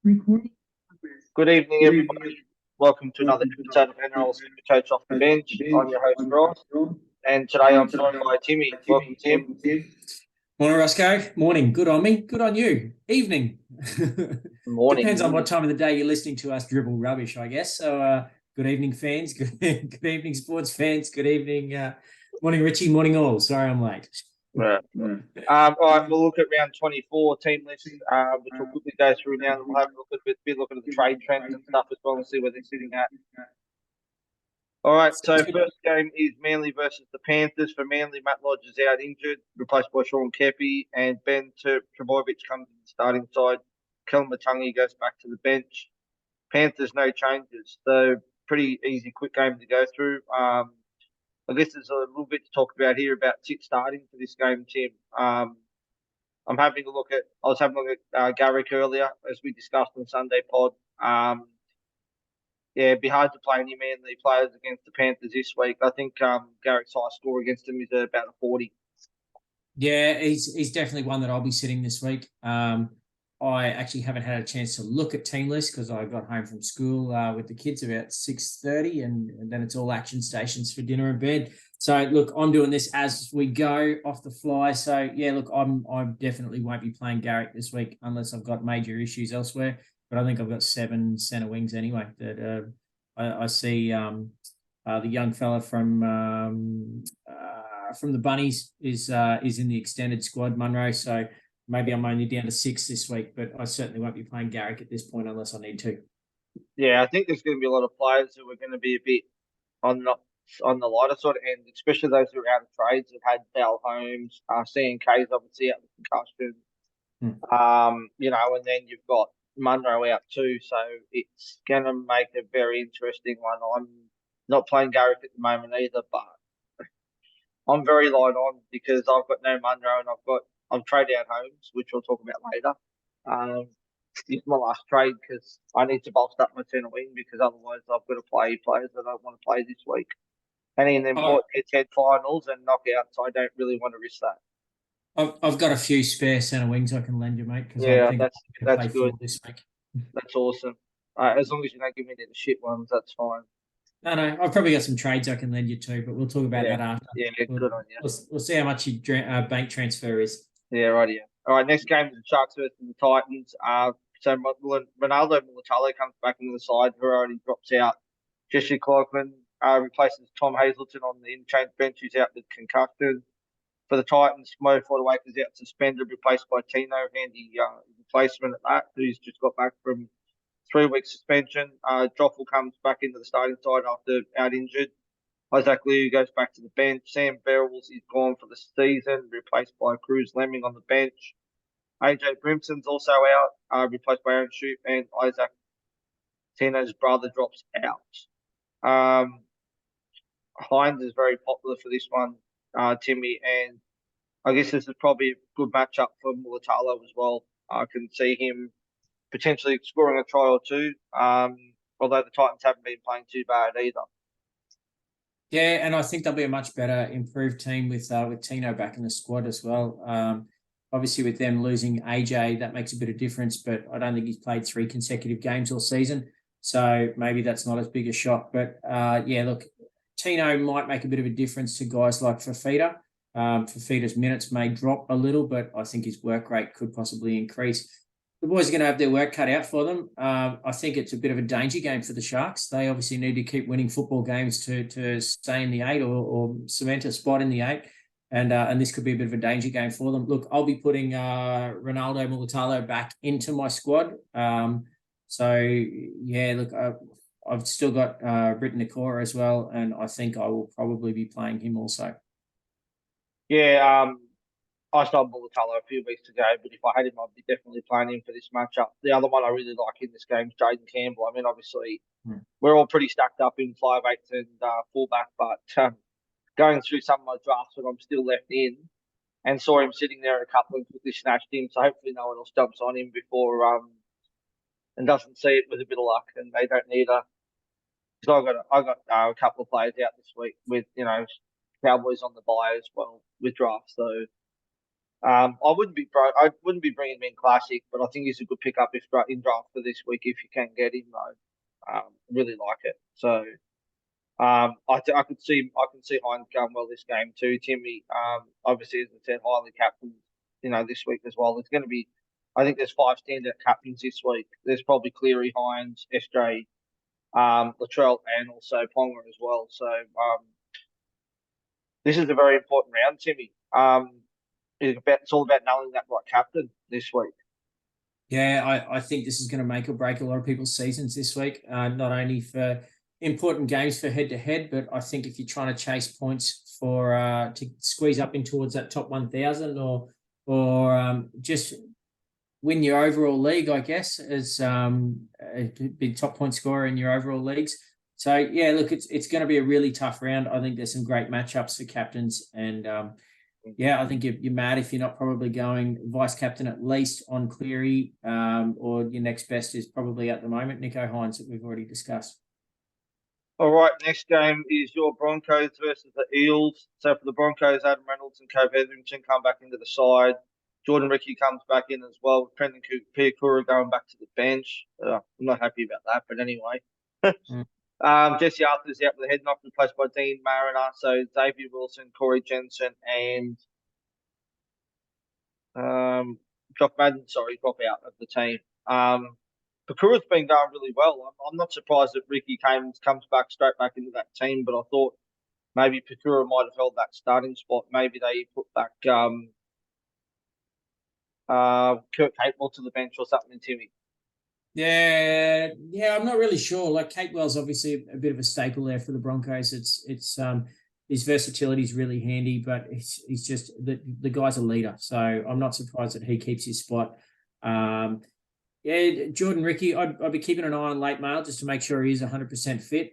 Recording. Good evening, everybody. Welcome to another episode of NRL SC Coach Off the Bench. I'm your host, Ross, and today I'm joined by Timmy. Welcome, Tim. Morning, Roscoe. Morning. Good on me. Good on you. Evening. Morning. Depends on what time of the day you're listening to us dribble rubbish, I guess. So, good evening, fans. Good evening, sports fans. Good evening. Morning, Richie. Morning, all. Sorry I'm late. Right. All right, we'll look at round 24 team list, which we'll quickly go through now. And we'll have a look at looking at the trade trends and stuff as well and see where they're sitting at. All right, so first game is Manly versus the Panthers. For Manly, Matt Lodge is out injured, replaced by Sean Kepi, and Ben Trebojevic comes in the starting side. Kellen Matangi goes back to the bench. Panthers, no changes. So pretty easy, quick game to go through. I guess there's a little bit to talk about here about six starting for this game, Tim. I was having a look at Garrick earlier, as we discussed on Sunday pod. Yeah, it'd be hard to play any Manly players against the Panthers this week. I think Garrick's high score against them is about a 40. Yeah, he's definitely one that I'll be sitting this week. I actually haven't had a chance to look at team list because I got home from school with the kids about 6:30, and then it's all action stations for dinner and bed. So look, I'm doing this as we go off the fly. So yeah, look, I definitely won't be playing Garrick this week unless I've got major issues elsewhere. But I think I've got 7 centre wings anyway. That I see the young fella from the Bunnies is in the extended squad, Munro. So maybe I'm only down to 6 this week, but I certainly won't be playing Garrick at this point unless I need to. Yeah, I think there's going to be a lot of players who are going to be a bit on the lighter sort of end, especially those who are out of trades. Have had Dal Holmes, CNK's obviously out with concussion. And then you've got Munro out too, so it's going to make a very interesting one. I'm not playing Garrick at the moment either, but I'm very light on because I've got no Munro and I've traded out Holmes, which we'll talk about later. It's my last trade because I need to bolster up my centre wing because otherwise I've got to play players that I don't want to play this week. And in the important head finals and knockouts, I don't really want to risk that. I've got a few spare centre wings I can lend you, mate. Yeah, I think that's good. This week. That's awesome. As long as you don't give me any of the shit ones, that's fine. No, I've probably got some trades I can lend you too, but we'll talk about that after. Yeah, good on you. We'll see how much your bank transfer is. Yeah, right. Yeah. All right. Next game is the Sharks versus the Titans. So Ronaldo Mulatalo comes back into the side. Already drops out. Jesse Clarkman replaces Tom Hazleton on the interchange bench, who's out with concussion. For the Titans, Mo Forderwaker's out suspended, replaced by Tino, handy replacement at that, who's just got back from 3-week suspension. Joffel comes back into the starting side after out injured. Isaac Liu goes back to the bench. Sam Verrills is gone for the season, replaced by Cruz Lemming on the bench. AJ Brimson's also out, replaced by Aaron Shoup, and Isaac Tino's brother drops out. Hines is very popular for this one, Timmy, and I guess this is probably a good matchup for Mulatalo as well. I can see him potentially scoring a try or two, although the Titans haven't been playing too bad either. Yeah, and I think they'll be a much better improved team with Tino back in the squad as well. Obviously, with them losing AJ, that makes a bit of difference, but I don't think he's played 3 consecutive games all season, so maybe that's not as big a shock. But yeah, look, Tino might make a bit of a difference to guys like Fafita. Fafita's minutes may drop a little, but I think his work rate could possibly increase. The boys are going to have their work cut out for them. I think it's a bit of a danger game for the Sharks. They obviously need to keep winning football games to stay in the 8 or cement a spot in the 8. And this could be a bit of a danger game for them. Look, I'll be putting Ronaldo Mulatalo back into my squad. So, yeah, look, I've still got Britton Nakora as well, and I think I will probably be playing him also. Yeah, I started Mulatalo a few weeks ago, but if I had him, I'd be definitely playing him for this matchup. The other one I really like in this game is Jaden Campbell. I mean, obviously, we're all pretty stacked up in 5'8" and fullback, but going through some of my drafts when I'm still left in and saw him sitting there in a couple and quickly snatched him. So hopefully no one else jumps on him before and doesn't see it with a bit of luck, and they don't need a. Because I got a couple of players out this week with Cowboys on the buy as well with drafts. So I wouldn't be bringing him in classic, but I think he's a good pickup if in draft for this week if you can get him though. Really like it. So I can see Hines going well this game too. Timmy, obviously as I said, highly captain, this week as well. There's going to be, I think there's 5 standout captains this week. There's probably Cleary, Hines, SJ, Latrell, and also Ponga as well. So this is a very important round, Timmy. It's all about knowing that right captain this week. Yeah, I think this is going to make or break a lot of people's seasons this week, not only for important games for head to head, but I think if you're trying to chase points for to squeeze up in towards that top 1,000 or just win your overall league, I guess, as be top point scorer in your overall leagues. So yeah, look, it's going to be a really tough round. I think there's some great matchups for captains, and yeah, I think you're mad if you're not probably going vice captain at least on Cleary, or your next best is probably at the moment Nico Hines that we've already discussed. All right, next game is your Broncos versus the Eels. So for the Broncos, Adam Reynolds and Cove Etherington come back into the side. Jordan Ricky comes back in as well, with Brendan Piakura going back to the bench. I'm not happy about that, but anyway. Jesse Arthur's out with a head knock, replaced by Dean Mariner. So Xavier Wilson, Corey Jensen, and Jock Madden, drop out of the team. Pakura's been going really well. I'm not surprised that Ricky comes back straight back into that team, but I thought maybe Pakura might have held that starting spot. Maybe they put back Kurt Capewell to the bench or something, Timmy. Yeah, I'm not really sure. Like Capewell's obviously a bit of a staple there for the Broncos. It's his versatility is really handy, but he's just the guy's a leader. So I'm not surprised that he keeps his spot. Yeah, Jordan Ricky, I'd be keeping an eye on late mail just to make sure he is 100% fit.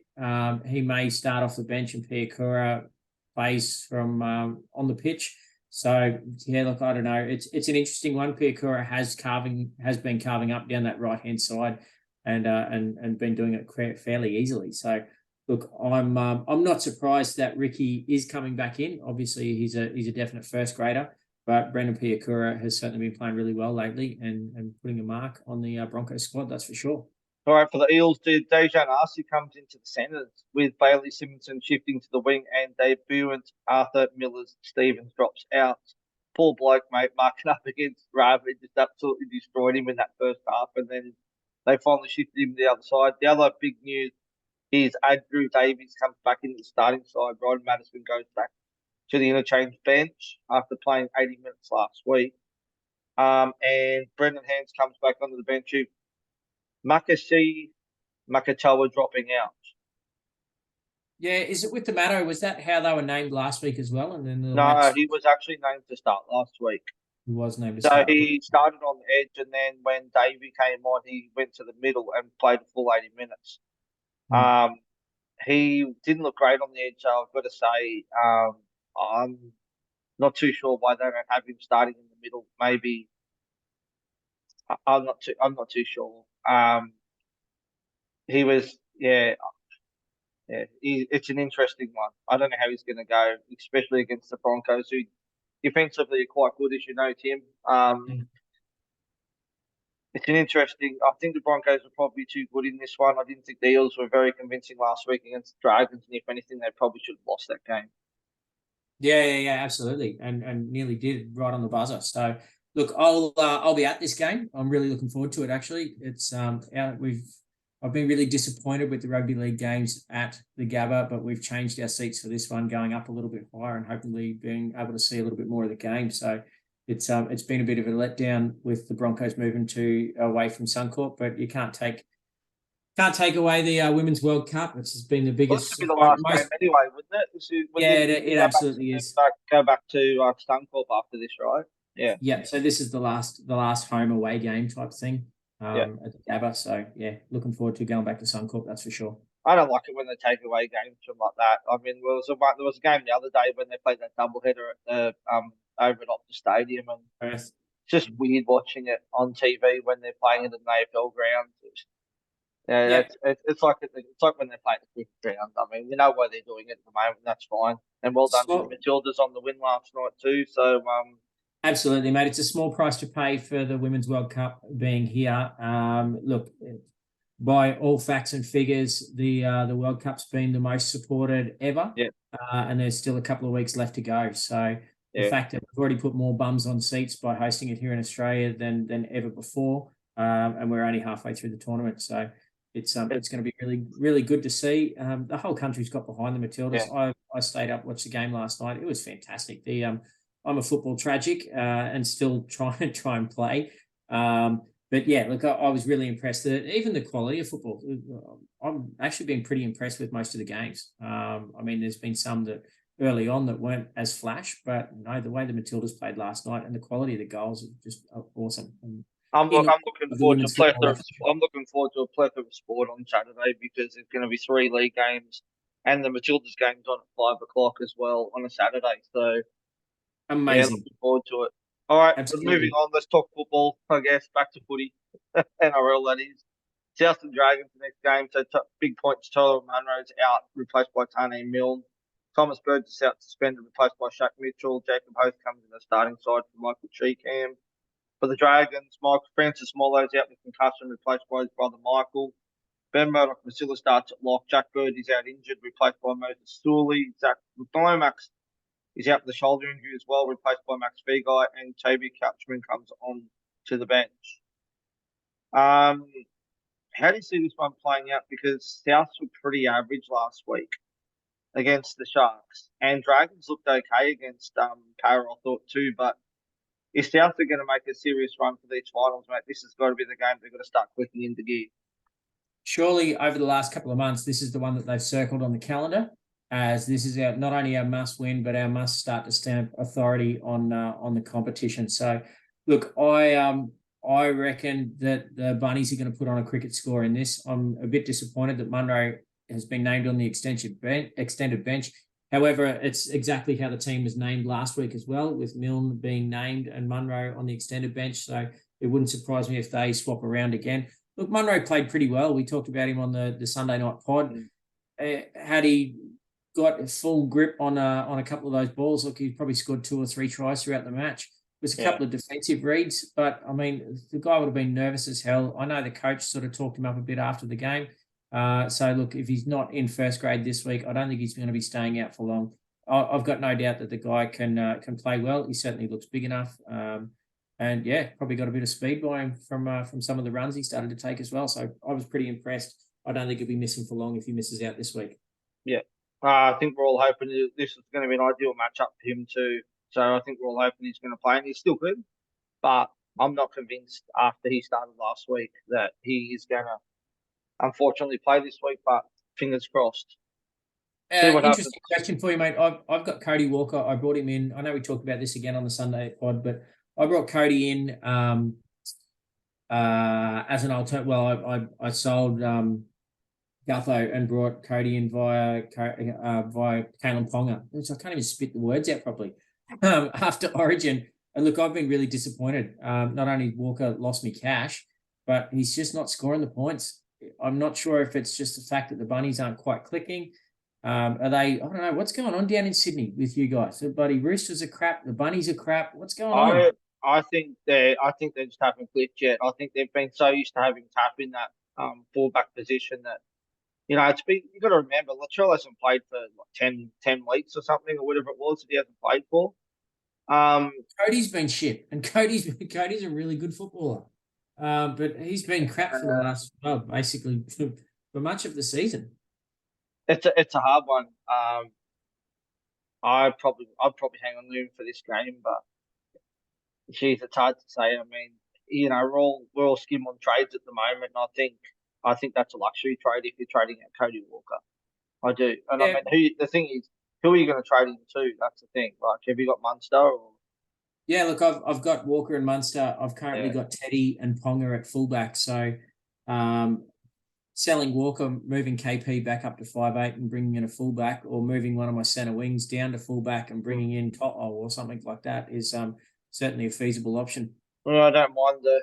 He may start off the bench and Piakura plays from on the pitch. So yeah, look, I don't know. It's an interesting one. Piakura has been carving up down that right hand side, and been doing it fairly easily. So look, I'm not surprised that Ricky is coming back in. Obviously, he's a definite first grader. But Brendan Piakura has certainly been playing really well lately and putting a mark on the Broncos squad, that's for sure. All right, for the Eels, Dejan Arce comes into the centres with Bailey Simonson shifting to the wing and debutant Arthur Millers-Stevens drops out. Poor bloke, mate, marking up against Rav. It just absolutely destroyed him in that first half, and then they finally shifted him to the other side. The other big news is Andrew Davies comes back into the starting side. Ryan Madison goes back to the interchange bench after playing 80 minutes last week. And Brendan Hands comes back onto the bench. Makasi Makatoa dropping out. Yeah, is it with the Matto? Was that how they were named last week as well? And then No, he was actually named to start last week. He was named to so start. He started on the edge, and then when Davey came on, he went to the middle and played a full 80 minutes. He didn't look great on the edge, so I've got to say, I'm not too sure why they don't have him starting in the middle. Maybe I'm not too sure. He was, it's an interesting one. I don't know how he's going to go, especially against the Broncos, who defensively are quite good, as you know, Tim. It's an interesting. I think the Broncos are probably too good in this one. I didn't think the Eels were very convincing last week against the Dragons, and if anything, they probably should have lost that game. Yeah, absolutely, and nearly did right on the buzzer. So look, I'll be at this game. I'm really looking forward to it. Actually, it's I've been really disappointed with the rugby league games at the Gabba, but we've changed our seats for this one, going up a little bit higher and hopefully being able to see a little bit more of the game. So it's been a bit of a letdown with the Broncos moving away from Suncorp, but you can't take away the Women's World Cup. It's been the biggest. Well, this be the last game anyway, wouldn't it? It absolutely is. Go back to Suncorp after this, right? Yeah. Yeah. So this is the last home away game type thing at the Gabba. So yeah, looking forward to going back to Suncorp. That's for sure. I don't like it when they take away games from like that. I mean, there was a game the other day when they played that doubleheader at the over at Optus Stadium, and it's just weird watching it on TV when they're playing it at an AFL ground. It's like when they play at the cricket ground. I mean, we know why they're doing it at the moment. That's fine, and well done to the Matildas on the win last night too. So Absolutely, mate. It's a small price to pay for the Women's World Cup being here. Look, by all facts and figures, the World Cup's been the most supported ever, Yeah, and there's still a couple of weeks left to go. So the yeah, fact that we've already put more bums on seats by hosting it here in Australia than ever before, and we're only halfway through the tournament, so it's going to be really good to see. The whole country's got behind the Matildas. yeah, I stayed up, watched the game last night. It was fantastic. I'm a football tragic and still try and play. But yeah, look, I was really impressed that even the quality of football. I've actually been pretty impressed with most of the games. I mean, there's been some that early on that weren't as flash, but no, the way the Matildas played last night and the quality of the goals are just awesome. And I'm looking of the forward to a women's football. plethora. I'm looking forward to a plethora of sport on Saturday because there's going to be 3 league games, and the Matildas games on at 5 o'clock as well on a Saturday. So yeah, Amazing. looking forward to it. All right, but moving Absolutely. on, let's talk football. I guess back to footy, NRL that is. Southern Dragons the next game. So big points. Tyler Munro's out, replaced by Tane Milne. Thomas Burgess is out suspended, replaced by Shaq Mitchell. Jacob Host comes in the starting side for Michael Cheekham. For the Dragons, Francis Mollow's out with concussion, replaced by his brother Michael. Ben Murdoch Masilla starts at lock. Jack Bird is out injured, replaced by Moses Stooley. Zach Lomax is out with the shoulder injury as well, replaced by Max Fegai. And Toby Couchman comes on to the bench. How do you see this one playing out? Because Souths were pretty average last week against the Sharks, and Dragons looked okay against Para, I thought too. But if South are going to make a serious run for these finals, mate, this has got to be the game they've got to start clicking into gear. Surely over the last couple of months, this is the one that they've circled on the calendar, as this is not only our must win, but our must start to stamp authority on the competition. So, look, I reckon that the Bunnies are going to put on a cricket score in this. I'm a bit disappointed that Munro has been named on the extended bench. However, it's exactly how the team was named last week as well, with Milne being named and Munro on the extended bench. So it wouldn't surprise me if they swap around again. Look, Munro played pretty well. We talked about him on the Sunday night pod. Had he got full grip on a couple of those balls, look, he probably scored 2 or 3 tries throughout the match. There's a couple of defensive reads, but I mean, the guy would have been nervous as hell. I know the coach sort of talked him up a bit after the game. So look, if he's not in first grade this week, I don't think he's going to be staying out for long. I've got no doubt that the guy can play well. He certainly looks big enough. And yeah, probably got a bit of speed by him from some of the runs he started to take as well. So I was pretty impressed. I don't think he'll be missing for long if he misses out this week. Yeah. I think we're all hoping this is going to be an ideal matchup for him too. So I think we're all hoping he's going to play, and he's still good. But I'm not convinced after he started last week that he is going to, unfortunately, play this week. But fingers crossed. See what happens. Interesting question for you, mate. I've got Cody Walker. I brought him in. I know we talked about this again on the Sunday pod, but I brought Cody in as an alternative. Well, I sold Gutho and brought Cody in via Kalen Ponga, which I can't even spit the words out properly. After Origin, and look, I've been really disappointed. Not only Walker lost me cash, but he's just not scoring the points. I'm not sure if it's just the fact that the Bunnies aren't quite clicking. Are they? I don't know what's going on down in Sydney with you guys. The bloody Roosters are crap. The Bunnies are crap. What's going on? I think they just haven't clicked yet. I think they've been so used to having Tap in that fullback position that you've got to remember Latrell hasn't played for like 10 weeks or something or whatever it was that he hasn't played for. Cody's been shit, and Cody's a really good footballer, but he's been crap for the last basically for much of the season. It's a hard one. I'd probably hang on to him for this game, but geez, it's hard to say. I mean, we're all skim on trades at the moment, and I think that's a luxury trade if you're trading at Cody Walker. I do, and I mean, the thing is, who are you going to trade him to? That's the thing. Like, have you got Munster or? Yeah, look, I've got Walker and Munster. I've currently got Teddy and Ponga at fullback. So, selling Walker, moving KP back up to 5'8" and bringing in a fullback, or moving one of my centre wings down to fullback and bringing in Toto or something like that is certainly a feasible option. Well, I don't mind the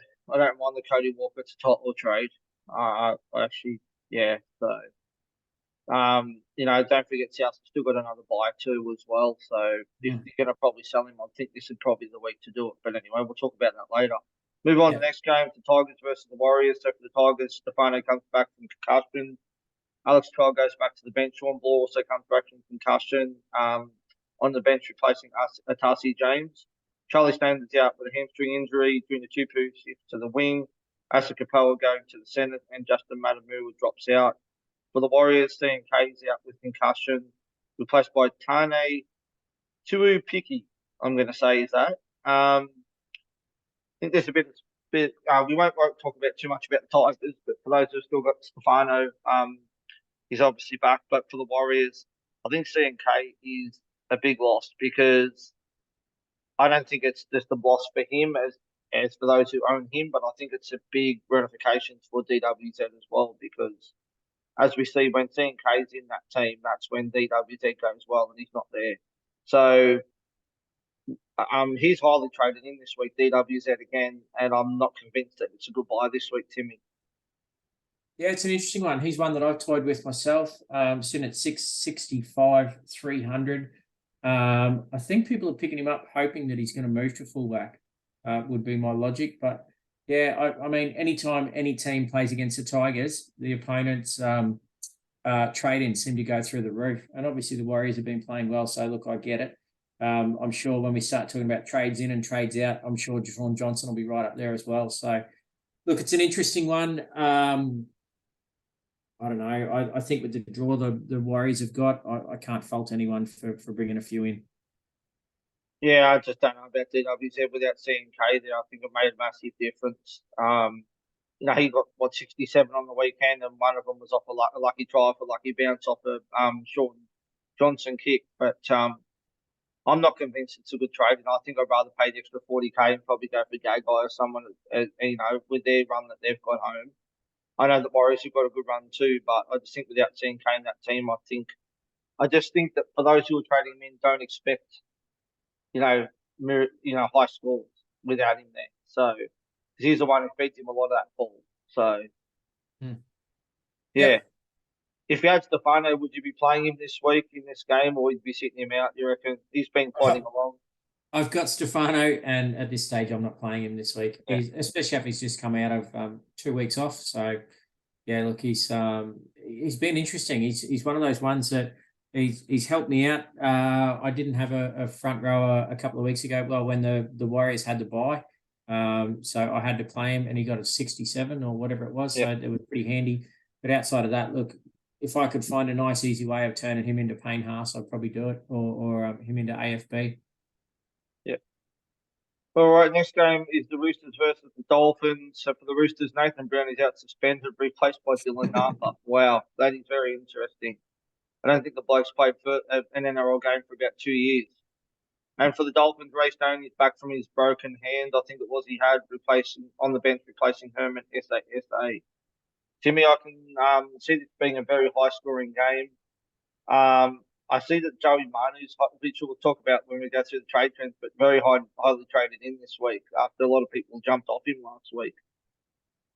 Cody Walker to Toto trade. I actually, yeah. So Don't forget South still got another buy too as well. So if you're going to probably sell him, I think this is probably the week to do it. But anyway, we'll talk about that later. Move on to the next game, the Tigers versus the Warriors. So for the Tigers, Stefano comes back from concussion. Alex Kyle goes back to the bench. Sean Ball also comes back from concussion. On the bench, replacing Atasi James. Charlie Standard's out with a hamstring injury. Doing the Tupu shift to the wing. Asa Capella going to the centre, and Justin Matamua drops out. For the Warriors, Stephen K's out with concussion, replaced by Tane Tuupiki. I'm going to say is that. I think there's a bit. We won't talk about too much about the Tigers, but for those who've still got Stefano, he's obviously back. But for the Warriors, I think CNK is a big loss because I don't think it's just a loss for him as for those who own him, but I think it's a big ramifications for DWZ as well because as we see when CNK's in that team, that's when DWZ goes well and he's not there. So he's highly traded in this week, DWZ again, and I'm not convinced that it's a good buy this week, Timmy. Yeah, it's an interesting one. He's one that I've toyed with myself, sitting at 665, 300. I think people are picking him up hoping that he's going to move to fullback, would be my logic. But yeah, I mean, anytime any team plays against the Tigers, the opponents' trade-ins seem to go through the roof. And obviously the Warriors have been playing well, so look, I get it. I'm sure when we start talking about trades in and trades out, I'm sure Javon Johnson will be right up there as well. So, look, it's an interesting one. I don't know. I think with the draw the Warriors have got, I can't fault anyone for bringing a few in. Yeah, I just don't know about DWZ without CNK there. I think it made a massive difference. He got 67 on the weekend, and one of them was off a lucky try for lucky bounce off a Sean Johnson kick. But I'm not convinced it's a good trade, and I think I'd rather pay the extra 40K and probably go for Gagai or someone, with their run that they've got home. I know the Warriors have got a good run too, but I just think without CNK in that team, I just think that for those who are trading him in, don't expect, high scores without him there. So he's the one who feeds him a lot of that ball. So yeah. If you had Stefano, would you be playing him this week in this game, or would you be sitting him out? You reckon he's been plodding along? I've got Stefano, and at this stage, I'm not playing him this week. Yeah. Especially if he's just come out of 2 weeks off. So, yeah, look, he's been interesting. He's one of those ones that he's helped me out. I didn't have a front rower a couple of weeks ago. Well, when the Warriors had to buy, so I had to play him, and he got a 67 or whatever it was. Yeah. So it was pretty handy. But outside of that, look, if I could find a nice, easy way of turning him into Payne Haas, I'd probably do it, or him into AFB. Yeah. All right, next game is the Roosters versus the Dolphins. So for the Roosters, Nathan Brown is out suspended, replaced by Dylan Napa. Wow, that is very interesting. I don't think the bloke's played for an NRL game for about 2 years. And for the Dolphins, Ray Stone is back from his broken hand. I think it was he had on the bench replacing Herman SA. Timmy, I can see this being a very high-scoring game. I see that Joey Manu's, which we'll talk about when we go through the trade trends, but very highly traded in this week after a lot of people jumped off him last week.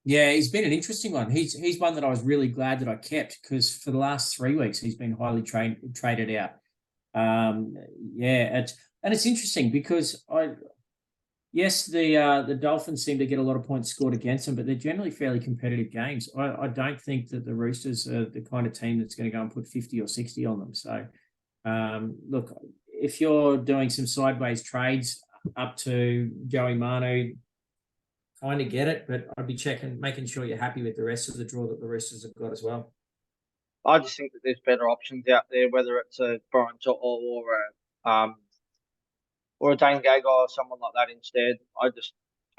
Yeah, he's been an interesting one. He's one that I was really glad that I kept because for the last 3 weeks he's been highly traded out. It's interesting because the Dolphins seem to get a lot of points scored against them, but they're generally fairly competitive games. I don't think that the Roosters are the kind of team that's going to go and put 50 or 60 on them. So, look, if you're doing some sideways trades up to Joey Manu, kind of get it, but I'd be making sure you're happy with the rest of the draw that the Roosters have got as well. I just think that there's better options out there, whether it's a Brian or a Dane Gagai or someone like that instead.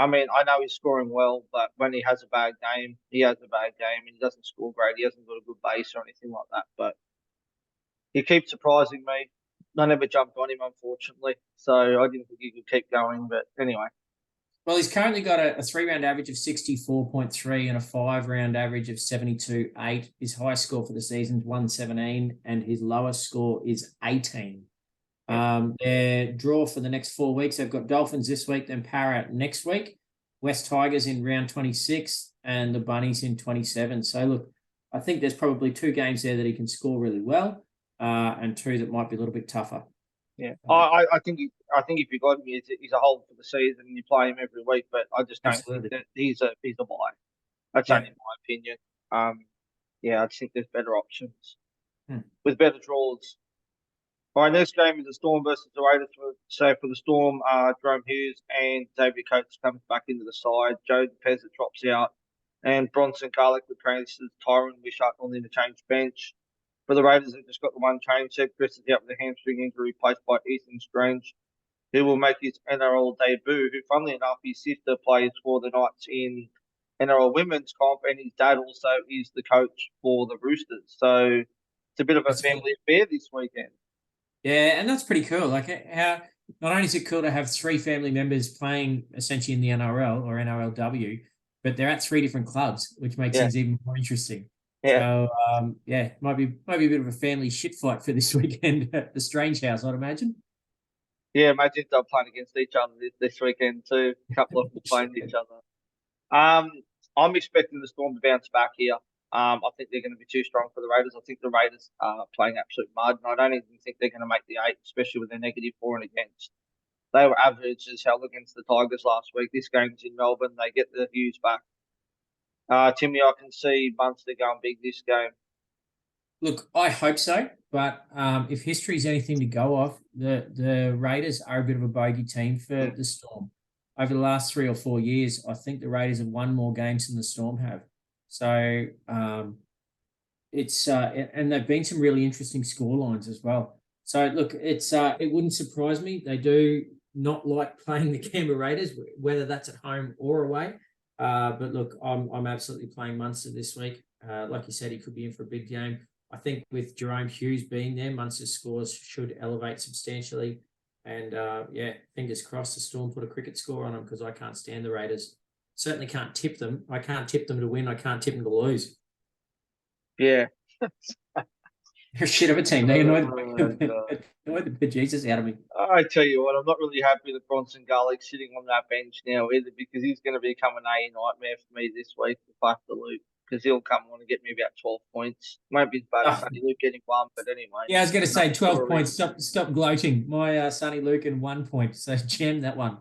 I know he's scoring well, but when he has a bad game, he has a bad game and he doesn't score great. He hasn't got a good base or anything like that, but he keeps surprising me. I never jumped on him, unfortunately, so I didn't think he could keep going, but anyway. Well, he's currently got a 3-round average of 64.3 and a 5-round average of 72.8. His highest score for the season is 117 and his lowest score is 18. Their draw for the next 4 weeks, they've got Dolphins this week, then Parrot next week, West Tigers in round 26 and the Bunnies in 27. So, look, I think there's probably 2 games there that he can score really well, and 2 that might be a little bit tougher. Yeah, I think if you got him, he's a hold for the season, and you play him every week. But I just don't Absolutely. think that he's a buy. That's only my opinion. Yeah, I just think there's better options with better draws. All right, next game is the Storm versus the Raiders. So for the Storm, Jerome Hughes and Xavier Coates comes back into the side. Joe Pezza drops out, and Bronson Garlic replaces Tyron Wishart on the interchange bench. For the Raiders, they've just got the one change. Seb Chris is out with a hamstring injury, replaced by Ethan Strange, who will make his NRL debut. Who, funnily enough, his sister plays for the Knights in NRL Women's Comp, and his dad also is the coach for the Roosters. So it's a bit of a family affair this weekend. Yeah, and that's pretty cool. Like, how not only is it cool to have 3 family members playing essentially in the NRL or NRLW, but they're at 3 different clubs, which makes things even more interesting. Yeah. So, might be a bit of a family shit fight for this weekend at the Strange House, I'd imagine. Yeah, imagine they're playing against each other this weekend too. A couple of them playing each other. I'm expecting the Storm to bounce back here. I think they're going to be too strong for the Raiders. I think the Raiders are playing absolute mud, and I don't even think they're going to make the 8, especially with their negative for and against. They were average as hell against the Tigers last week. This game's in Melbourne. They get the Hughes back. Timmy, I can see Munster going big this game. Look, I hope so, but if history is anything to go off, the Raiders are a bit of a bogey team for the Storm. Over the last 3 or 4 years, I think the Raiders have won more games than the Storm have. So it's and there've been some really interesting scorelines as well. So look, it wouldn't surprise me. They do not like playing the Canberra Raiders, whether that's at home or away. But look, I'm absolutely playing Munster this week. Like you said, he could be in for a big game. I think with Jerome Hughes being there, Munster's scores should elevate substantially. And fingers crossed the Storm put a cricket score on them, because I can't stand the Raiders. Certainly can't tip them. I can't tip them to win. I can't tip them to lose. Yeah. They're a shit of a team. They annoy the bejesus out of me. I tell you what, I'm not really happy that Bronson Garlic sitting on that bench now either, because he's going to become an A nightmare for me this week if I have to loop, because he'll come on and get me about 12 points. Won't be as bad as Sonny Luke getting 1, but anyway. Yeah, I was going to say 12 points. Stop gloating. My Sonny Luke and 1 point. So jam that one.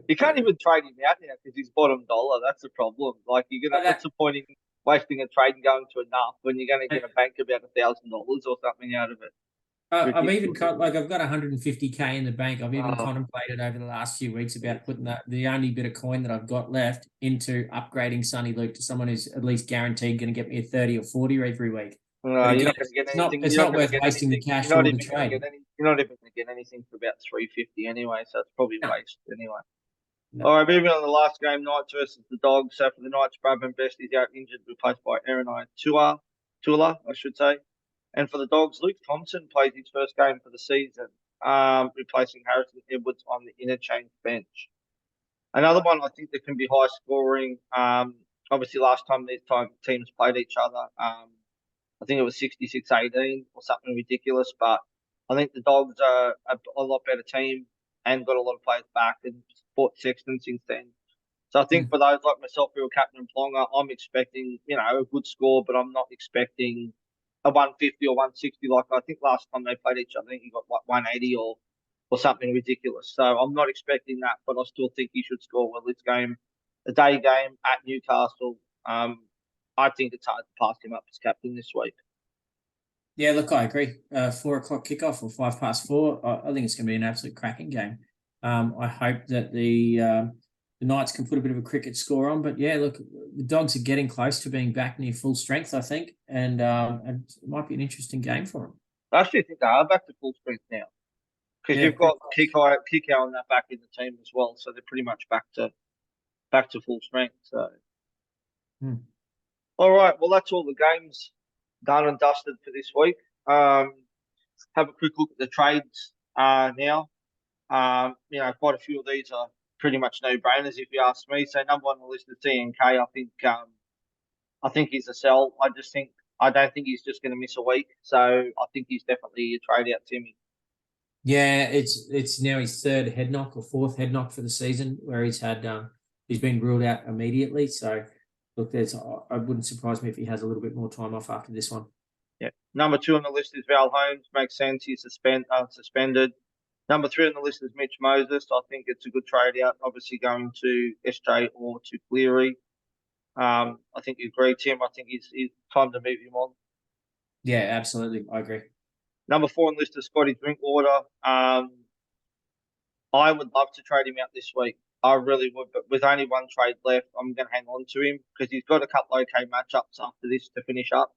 You can't even trade him out now because he's bottom dollar. That's the problem. Like, what's the point in wasting a trade and going to enough when you're going to get a bank about $1,000 or something out of it? I've even got 150K in the bank. I've even contemplated over the last few weeks about putting the only bit of coin that I've got left into upgrading Sonny Luke to someone who's at least guaranteed going to get me a 30 or 40 every week. No, you're not going to get anything. It's not worth wasting the cash for the trade. You're not even going to get anything for about $350 anyway, so it's probably waste anyway. No. All right, moving on to the last game, Knights versus the Dogs. So for the Knights, Bradman Best is out injured, replaced by Aaron Tula, I should say. And for the Dogs, Luke Thompson plays his first game for the season, replacing Harrison Edwards on the interchange bench. Another one I think that can be high scoring. Obviously, last time these teams played each other, I think it was 66-18 or something ridiculous. But I think the Dogs are a lot better team and got a lot of players back and Port Sexton since then. So I think for those like myself who are captain and Plonga, I'm expecting, a good score, but I'm not expecting a 150 or 160 like I think last time they played each other. I think he got 180 or something ridiculous. So I'm not expecting that, but I still think he should score well this game. A day game at Newcastle. I think it's hard to pass him up as captain this week. Yeah, look, I agree. 4 o'clock kickoff or 4:05. I think it's going to be an absolute cracking game. I hope that the Knights can put a bit of a cricket score on, but yeah, look, the Dogs are getting close to being back near full strength, I think, and it might be an interesting game for them. I actually think they are back to full strength now, because you've got Kiko and that back in the team as well, so they're pretty much back to full strength. So, all right, well, that's all the games done and dusted for this week. Have a quick look at the trades now. Quite a few of these are pretty much no-brainers if you ask me. So number 1 on the list is TNK. I think he's a sell. I don't think he's just going to miss a week. So I think he's definitely a trade out, Timmy. Yeah, it's now his 3rd head knock or 4th head knock for the season, where he's been ruled out immediately. So look, I wouldn't surprise me if he has a little bit more time off after this one. Yeah. Number 2 on the list is Val Holmes. Makes sense. He's suspended. Number 3 on the list is Mitch Moses. I think it's a good trade out. Obviously going to SJ or to Cleary. I think you agree, Tim. I think it's time to move him on. Yeah, absolutely. I agree. Number 4 on the list is Scotty Drinkwater. I would love to trade him out this week. I really would, but with only one trade left, I'm going to hang on to him because he's got a couple of okay matchups after this to finish up.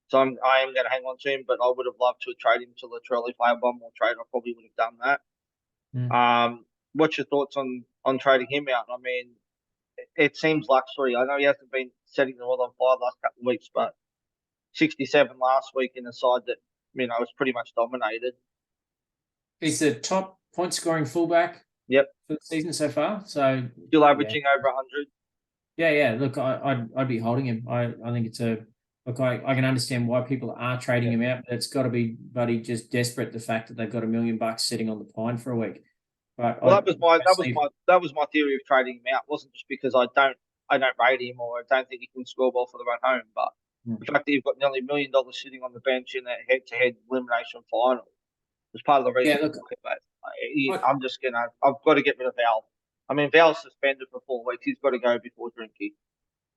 So I am going to hang on to him, but I would have loved to have traded him to Latrell. If I had one more trade, I probably would have done that. What's your thoughts on trading him out? I mean, it seems luxury. I know he hasn't been setting the world on fire the last couple of weeks, but 67 last week in a side that was pretty much dominated. He's the top point scoring fullback. Yep. For the season so far. So still averaging over 100. Yeah. Look, I'd be holding him. I think it's look. I can understand why people are trading him out, but it's got to be buddy just desperate the fact that they've got $1 million sitting on the pine for a week. But that was my theory of trading him out. It wasn't just because I don't rate him or I don't think he can score well for them at home, but the fact that you've got nearly $1 million sitting on the bench in that head-to-head elimination final was part of the reason. Yeah, look, I've got to get rid of Val. I mean, Val's suspended for 4 weeks. He's got to go before Drinky.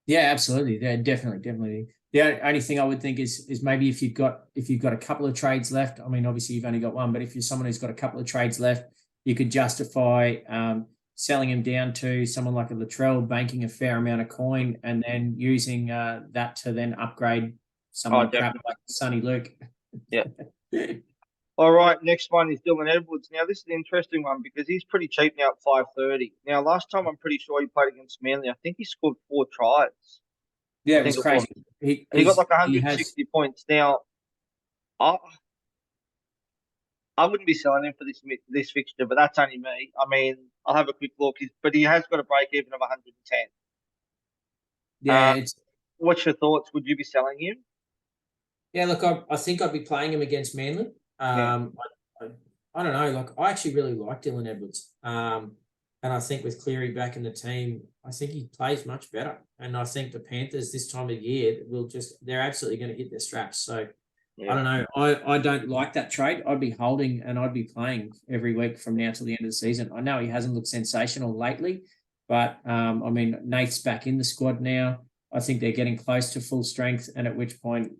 Yeah, absolutely. Yeah, definitely. The only thing I would think is maybe if you've got a couple of trades left. I mean, obviously you've only got one, but if you're someone who's got a couple of trades left, you could justify selling him down to someone like a Latrell, banking a fair amount of coin, and then using that to then upgrade someone crap like Sonny Luke. Yeah. All right, next one is Dylan Edwards. Now, this is an interesting one because he's pretty cheap now at 530. Now, last time I'm pretty sure he played against Manly. I think he scored 4 tries. Yeah, it was crazy. He got like 160 points. Now, I wouldn't be selling him for this fixture, but that's only me. I mean, I'll have a quick look, but he has got a break even of 110. Yeah, what's your thoughts? Would you be selling him? Yeah, look, I think I'd be playing him against Manly. I don't know. Like, I actually really like Dylan Edwards. And I think with Cleary back in the team, I think he plays much better. And I think the Panthers this time of year they're absolutely going to hit their straps. So I don't know. I don't like that trade. I'd be holding and I'd be playing every week from now till the end of the season. I know he hasn't looked sensational lately, but I mean, Nate's back in the squad now. I think they're getting close to full strength. And at which point,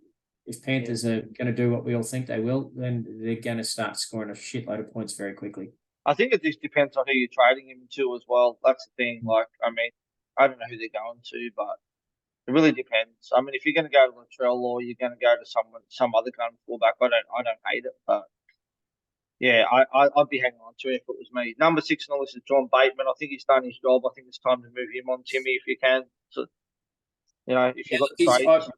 if Panthers are going to do what we all think they will, then they're going to start scoring a shitload of points very quickly. I think it just depends on who you're trading him to as well. That's the thing. Like, I mean, I don't know who they're going to, but it really depends. I mean, if you're going to go to Latrell or you're going to go to some other kind of fullback, I don't hate it, but yeah, I'd be hanging on to it if it was me. Number 6 on the list is John Bateman. I think he's done his job. I think it's time to move him on, Timmy, if you can. So, if you've got the trades.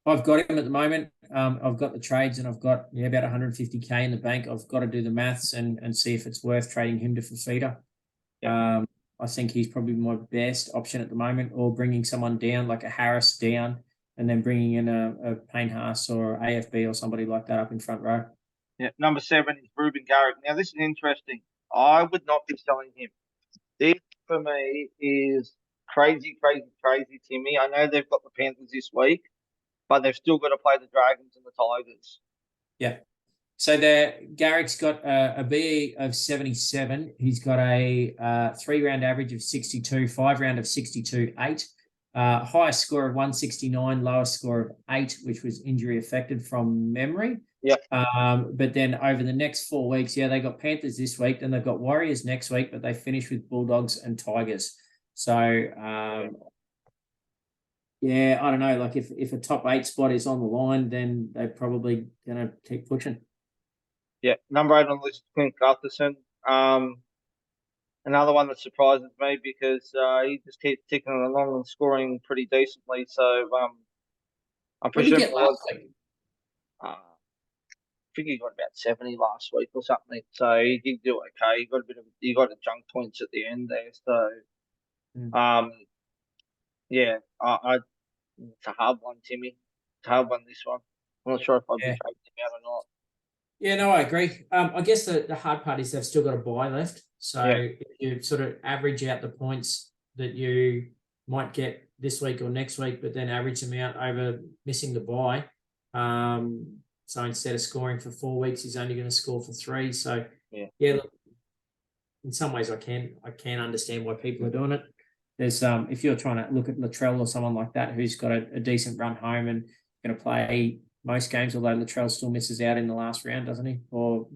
I've got him at the moment. I've got the trades and I've got about 150K in the bank. I've got to do the maths and see if it's worth trading him to Fafita. Yeah. I think he's probably my best option at the moment, or bringing someone down like a Harris down and then bringing in a Payne Haas or AFB or somebody like that up in front row. Yeah. Number 7 is Ruben Garrick. Now, this is interesting. I would not be selling him. This, for me, is crazy, Timmy. I know they've got the Panthers this week, but they've still got to play the Dragons and the Tigers. Yeah. So Garrick's got a BE of 77. He's got a 3-round average of 62, 5-round of 62.8, highest score of 169, lowest score of 8, which was injury affected from memory. Yeah. But then over the next 4 weeks, they got Panthers this week, then they've got Warriors next week, but they finish with Bulldogs and Tigers. So I don't know. Like if a top 8 spot is on the line, then they're probably going to keep pushing. Yeah, number 8 on the list is Clint Gutherson. Another one that surprises me because he just keeps ticking along and scoring pretty decently. So I'm pretty sure. I think he got about 70 last week or something. So he did do okay. He got a junk points at the end there. So it's a hard one, Timmy. It's a hard one, this one. I'm not sure if I'd be taking him out or not. Yeah, no, I agree. I guess the hard part is they've still got a bye left. So if you sort of average out the points that you might get this week or next week, but then average them out over missing the bye. So instead of scoring for 4 weeks, he's only going to score for 3. So yeah, look, in some ways I can understand why people are doing it. There's if you're trying to look at Latrell or someone like that who's got a decent run home and going to play most games, although Latrell still misses out in the last round, doesn't he? Or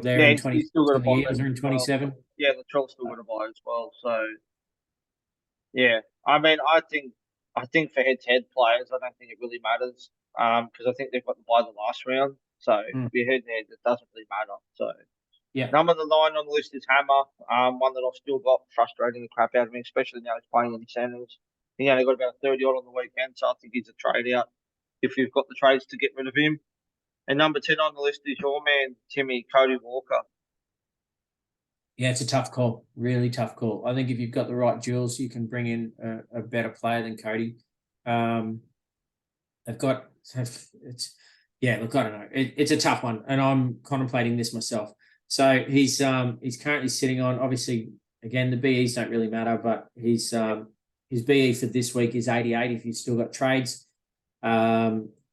they're in 20 he's still got a bye. They're in 27. Well. Yeah, Latrell's still got a bye as well. So yeah, I mean, I think for head-to-head players, I don't think it really matters because I think they've got the bye the last round. So if you're head-to-head, it doesn't really matter. So yeah, number 9 on the list is Hammer, one that I've still got frustrating the crap out of me, especially now he's playing in the centres. He only got about 30 odd on the weekend, so I think he's a trade out if you've got the trades to get rid of him. And number 10 on the list is your man, Timmy, Cody Walker. Yeah, it's a tough call, really tough call. I think if you've got the right duels, you can bring in a better player than Cody. They've got it's look, I don't know. It's a tough one, and I'm contemplating this myself. So he's currently sitting on, obviously, again, the BEs don't really matter, but his BE for this week is 88 if you've still got trades.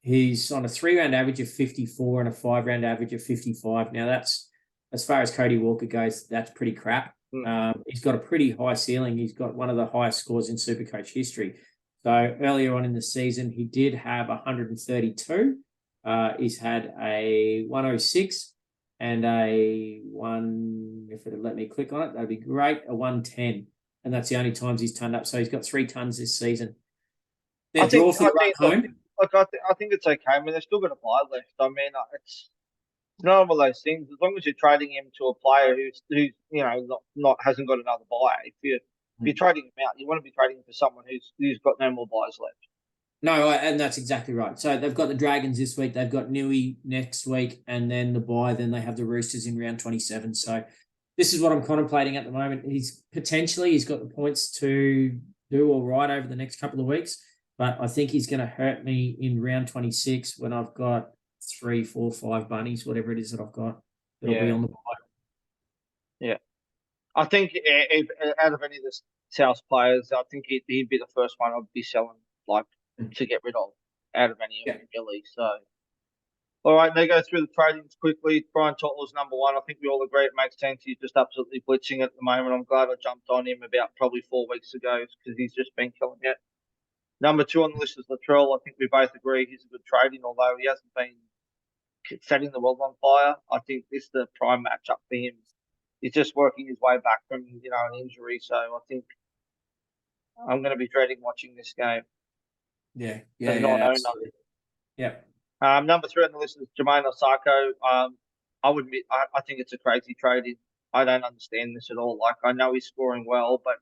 He's on a 3-round average of 54 and a 5-round average of 55. Now that's, as far as Cody Walker goes, that's pretty crap. He's got a pretty high ceiling. He's got one of the highest scores in Supercoach history. So earlier on in the season, he did have 132. He's had a 106 and if it'd let me click on it, that'd be great, a 110. And that's the only times he's turned up. So he's got 3 tons this season. I think it's okay. I mean, they've still got a bye left. I mean, it's none of those things. As long as you're trading him to a player who's not hasn't got another bye. If you're trading him out, you want to be trading him for someone who's got no more buys left. No, and that's exactly right. So they've got the Dragons this week. They've got Newey next week, and then the bye. Then they have the Roosters in round 27. So this is what I'm contemplating at the moment. He's got the points to do all right over the next couple of weeks, but I think he's going to hurt me in round 26 when I've got 3, 4, 5 bunnies, whatever it is that I've got. That'll be on the bye. Yeah. I think if out of any of the South players, I think he'd be the first one I'd be selling to get rid of out of any of them, really. So, all right, they go through the tradings quickly. Brian Totler's number 1. I think we all agree it makes sense. He's just absolutely blitzing at the moment. I'm glad I jumped on him about probably 4 weeks ago because he's just been killing it. Number 2 on the list is Latrell. I think we both agree he's a good trading, although he hasn't been setting the world on fire. I think this is the prime matchup for him. He's just working his way back from an injury, so I think I'm going to be dreading watching this game. Yeah, absolutely. Yeah. Number 3 on the list is Jermaine Osako. I would admit, I think it's a crazy trade. I don't understand this at all. Like, I know he's scoring well, but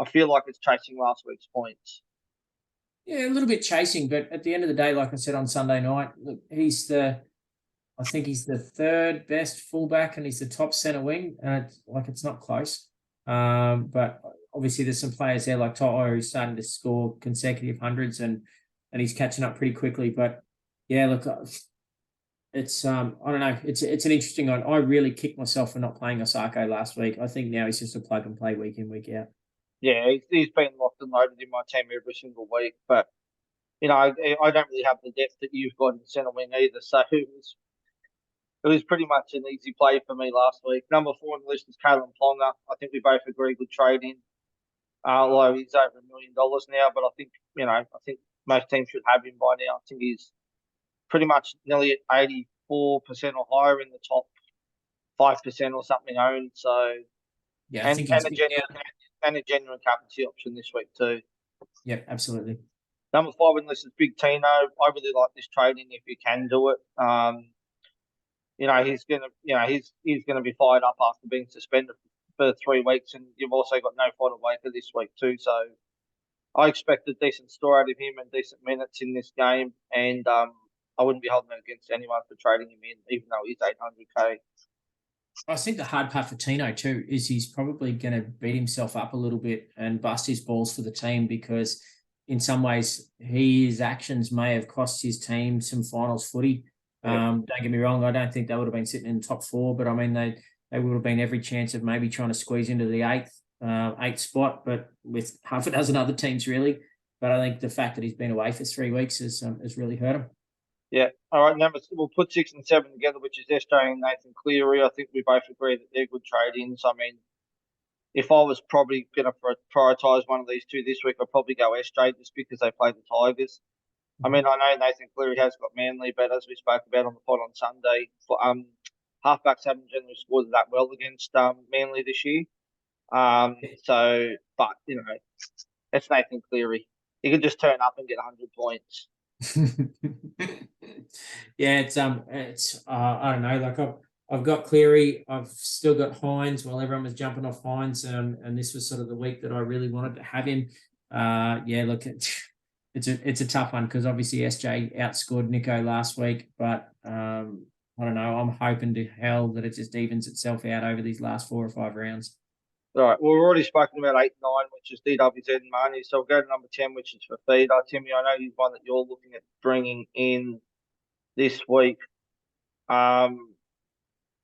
I feel like it's chasing last week's points. Yeah, a little bit chasing, but at the end of the day, like I said on Sunday night, look, I think he's the 3rd best fullback and he's the top centre wing. It's not close. But obviously there's some players there like Toto who's starting to score consecutive hundreds and he's catching up pretty quickly. But yeah, look, it's I don't know. It's an interesting one. I really kicked myself for not playing Osako last week. I think now he's just a plug and play week in, week out. Yeah, he's been locked and loaded in my team every single week. But, I don't really have the depth that you've got in centre wing either. So it was pretty much an easy play for me last week. Number 4 on the list is Kalen Ponga. I think we both agree good trading. Although he's over $1 million now, but I think most teams should have him by now. I think he's pretty much nearly at 84% or higher in the top 5% or something owned. So yeah, I think a genuine captaincy option this week too. Yeah, absolutely. Number 5 on the list is Big Tino. I really like this trading if you can do it. He's gonna be fired up after being suspended for 3 weeks, and you've also got no fight away for this week too. So I expect a decent score out of him and decent minutes in this game, and I wouldn't be holding it against anyone for trading him in, even though he's 800k. I think the hard part for Tino too is he's probably going to beat himself up a little bit and bust his balls for the team because in some ways his actions may have cost his team some finals footy. Don't get me wrong, I don't think they would have been sitting in the top 4, but I mean they would have been every chance of maybe trying to squeeze into the 8th eighth spot, but with half a dozen other teams really. But I think the fact that he's been away for 3 weeks has really hurt him. Yeah. All right. We'll put 6 and 7 together, which is SJ and Nathan Cleary. I think we both agree that they're good trade-ins. I mean, if I was probably going to prioritise one of these two this week, I'd probably go SJ just because they play the Tigers. I mean, I know Nathan Cleary has got Manly, but as we spoke about on the pod on Sunday, halfbacks haven't generally scored that well against Manly this year. But it's Nathan Cleary. He could just turn up and get 100 points. Yeah, it's I don't know. Like I've got Cleary. I've still got Hines. While everyone was jumping off Hines, and this was sort of the week that I really wanted to have him. Yeah, look, it's a tough one because obviously SJ outscored Nico last week, but I don't know. I'm hoping to hell that it just evens itself out over these last 4 or 5 rounds. All right. Well, we've already spoken about 8 and 9, which is DWZ and Marnie. So we'll go to number 10, which is for Feeder. Timmy, I know he's one that you're looking at bringing in this week.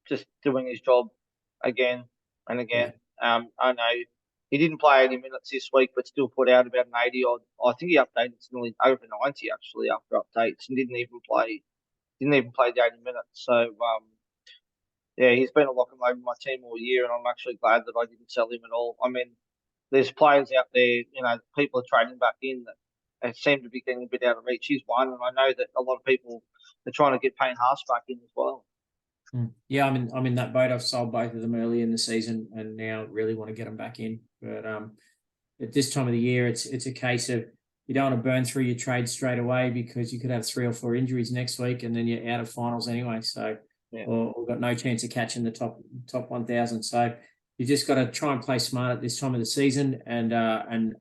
Just doing his job again and again. Yeah. I know he didn't play 80 minutes this week, but still put out about an 80 odd. I think he updated to nearly over 90 actually after updates, and didn't even play the 80 minutes. So yeah, he's been a lock and load in my team all year, and I'm actually glad that I didn't sell him at all. I mean, there's players out there, people are trading back in that seem to be getting a bit out of reach. He's one, and I know that a lot of people are trying to get Payne Haas back in as well. Yeah, I'm in that boat. I've sold both of them early in the season, and now really want to get them back in. But at this time of the year, it's a case of you don't want to burn through your trade straight away because you could have 3 or 4 injuries next week, and then you're out of finals anyway. So, yeah. or got no chance of catching the top 1,000. So you just got to try and play smart at this time of the season, and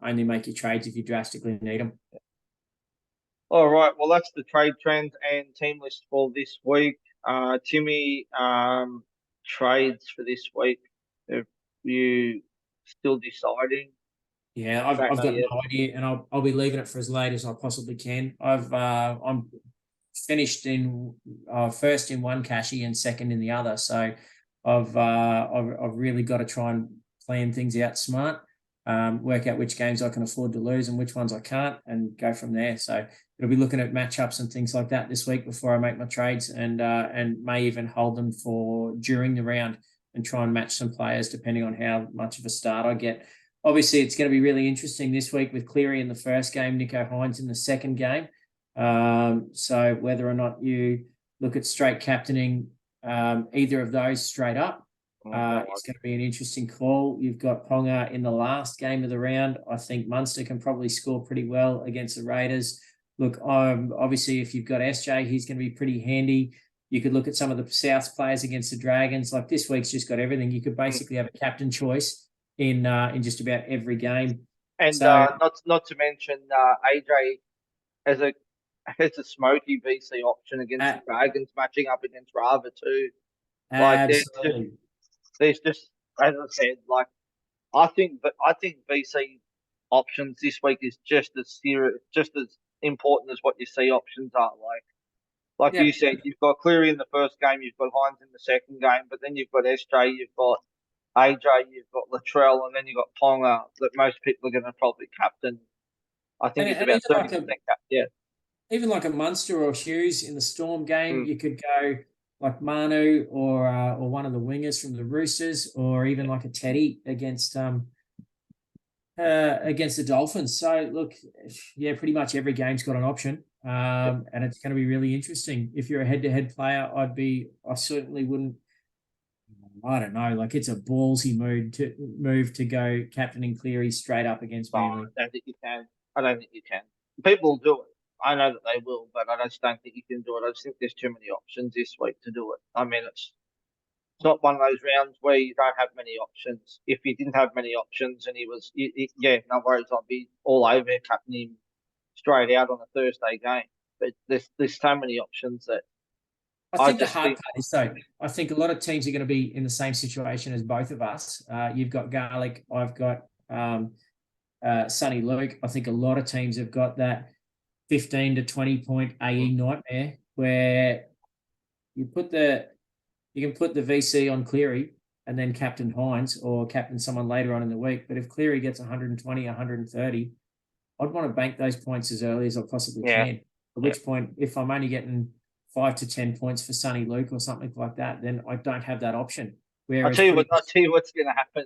only make your trades if you drastically need them. All right. Well, that's the trade trends and team list for this week. Timmy, trades for this week. Are you still deciding? Yeah, I've got no idea, and I'll be leaving it for as late as I possibly can. I'm finished in first in one cashy and second in the other, so I've really got to try and plan things out smart, work out which games I can afford to lose and which ones I can't, and go from there. So it'll be looking at matchups and things like that this week before I make my trades, and may even hold them for during the round and try and match some players depending on how much of a start I get. Obviously, it's going to be really interesting this week with Cleary in the first game, Nico Hines in the second game. So whether or not you look at straight captaining either of those straight up, it's going to be an interesting call. You've got Ponga in the last game of the round. I think Munster can probably score pretty well against the Raiders. Look, obviously, if you've got SJ, he's going to be pretty handy. You could look at some of the Souths players against the Dragons. Like this week's just got everything. You could basically have a captain choice in just about every game. And so, not to mention AJ as a smoky VC option against the Dragons, matching up against Rava too. Like absolutely. There's just, as I said, like I think VC options this week is just as serious, just as important as what your C options are. Like you said, you've got Cleary in the first game, you've got Hines in the second game, but then you've got SJ, you've got AJ, you've got Latrell, and then you've got Ponga that most people are going to probably captain. I think it's about 30% yeah. Even like a Munster or Hughes in the Storm game, you could go like Manu or one of the wingers from the Roosters, or even like a Teddy against the Dolphins. So look, yeah, pretty much every game's got an option, and it's going to be really interesting. If you're a head-to-head player, I certainly wouldn't. I don't know. Like it's a ballsy move to go captaining Cleary straight up against Manly. I don't think you can. People will do it. I know that they will, but I just don't think you can do it. I just think there's too many options this week to do it. I mean, it's not one of those rounds where you don't have many options. If you didn't have many options and no worries, I'd be all over cutting him straight out on a Thursday game. But there's so many options that I think the hard part is, though, I think a lot of teams are going to be in the same situation as both of us. You've got Garlic, I've got Sonny Luke. I think a lot of teams have got that 15 to 20 point AE nightmare where you can put the VC on Cleary and then captain Hines or captain someone later on in the week. But if Cleary gets 120, 130, I'd want to bank those points as early as I possibly can. At which point, if I'm only getting 5 to 10 points for Sonny Luke or something like that, then I don't have that option. I'll tell you what's going to happen.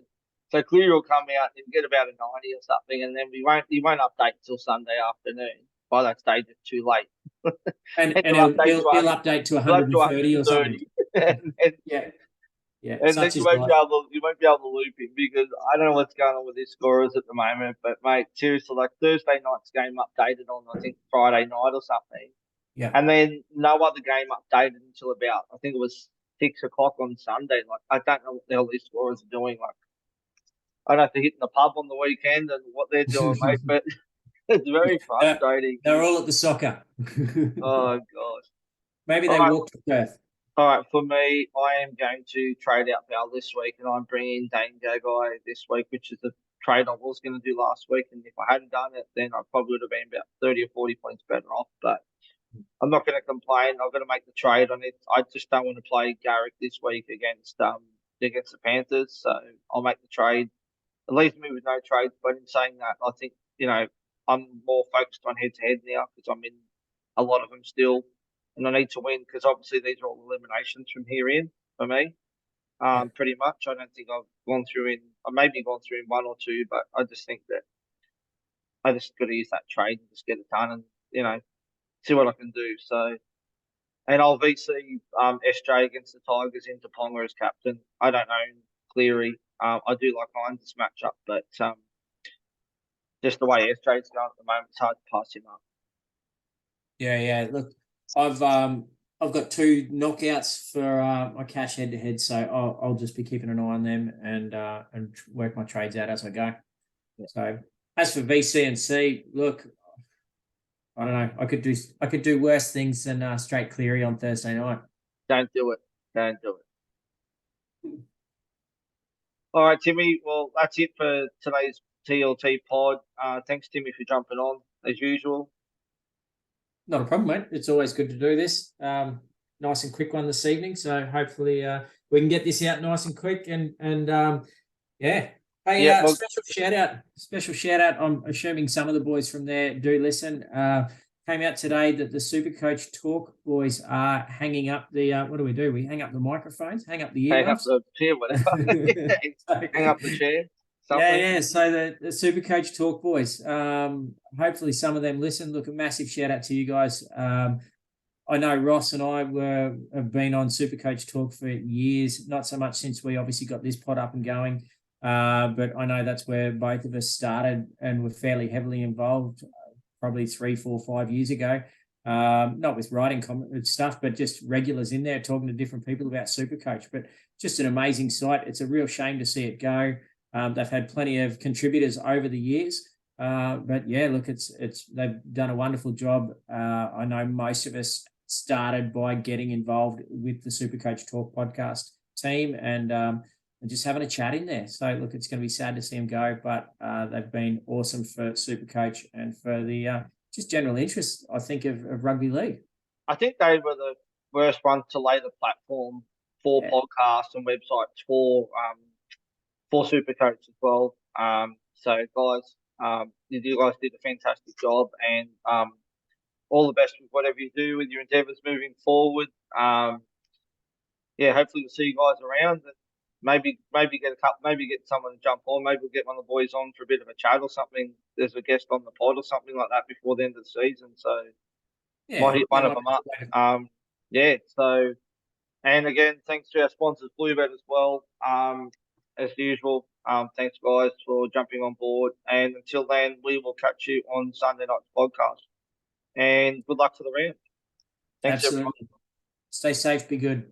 So Cleary will come out and get about a 90 or something, and then he won't update until Sunday afternoon. By that stage, it's too late. and he'll update to 130 or something. Yeah. And then you won't be able to loop him, because I don't know what's going on with his scorers at the moment. But mate, seriously, like Thursday night's game updated on I think Friday night or something. Yeah. And then no other game updated until about I think it was 6 o'clock on Sunday. Like I don't know what the hell these scorers are doing. Like I don't know if they're hitting the pub on the weekend and what they're doing, mate. But it's very frustrating. They're all at the soccer. Oh gosh. Maybe they walked to Perth. All right, for me, I am going to trade out Val this week, and I'm bringing Dane Gagai this week, which is the trade I was going to do last week. And if I hadn't done it, then I probably would have been about 30 or 40 points better off. But I'm not going to complain. I've got to make the trade on it. I just don't want to play Garrick this week against the Panthers, so I'll make the trade. It leaves me with no trades, but in saying that, I think, I'm more focused on head-to-head now because I'm in a lot of them still. And I need to win because obviously these are all eliminations from here in for me. Pretty much. I don't think I've maybe gone through in one or two, but I just think that I just got to use that trade and just get it done and, see what I can do. So, and I'll VC SJ against the Tigers into Ponga as captain. I don't own Cleary. I do like Hines' matchup, but just the way SJ's going at the moment, it's hard to pass him up. Yeah. Look, I've got 2 knockouts for my cash head to head, so I'll just be keeping an eye on them and work my trades out as I go. Yeah. So as for VC and C, look, I don't know. I could do worse things than straight Cleary on Thursday night. Don't do it. All right, Timmy. Well, that's it for today's TLT pod. Thanks, Timmy, for jumping on as usual. Not a problem, mate. It's always good to do this. Nice and quick one this evening. So hopefully we can get this out nice and quick. And yeah. Hey, special shout out. I'm assuming some of the boys from there do listen. Came out today that the Supercoach Talk boys are hanging up the what do? We hang up the microphones, hang up the earbuds. Hang up the chair, whatever. Hang up the chair. Something. Yeah. So the Supercoach Talk boys. Hopefully some of them listen. Look, a massive shout out to you guys. I know Ross and I have been on Supercoach Talk for years. Not so much since we obviously got this pod up and going, but I know that's where both of us started and were fairly heavily involved. Probably 3, 4, 5 years ago. Not with writing stuff, but just regulars in there talking to different people about Supercoach. But just an amazing site. It's a real shame to see it go. They've had plenty of contributors over the years, but yeah, look, they've done a wonderful job. I know most of us started by getting involved with the Supercoach Talk podcast team and just having a chat in there. So look, it's going to be sad to see them go, but they've been awesome for Supercoach and for the just general interest, I think, of rugby league. I think they were the worst ones to lay the platform for podcasts and websites for Supercoach as well. So guys, you guys did a fantastic job, and all the best with whatever you do with your endeavours moving forward. Hopefully we'll see you guys around. And maybe get someone to jump on. Maybe we'll get one of the boys on for a bit of a chat or something. There's a guest on the pod or something like that before the end of the season. So might hit one of them up. So, and again, thanks to our sponsors, Bluebet as well. As usual, thanks guys for jumping on board. And until then, we will catch you on Sunday night's podcast. And good luck for the round. Thanks, absolutely. Everyone. Stay safe. Be good.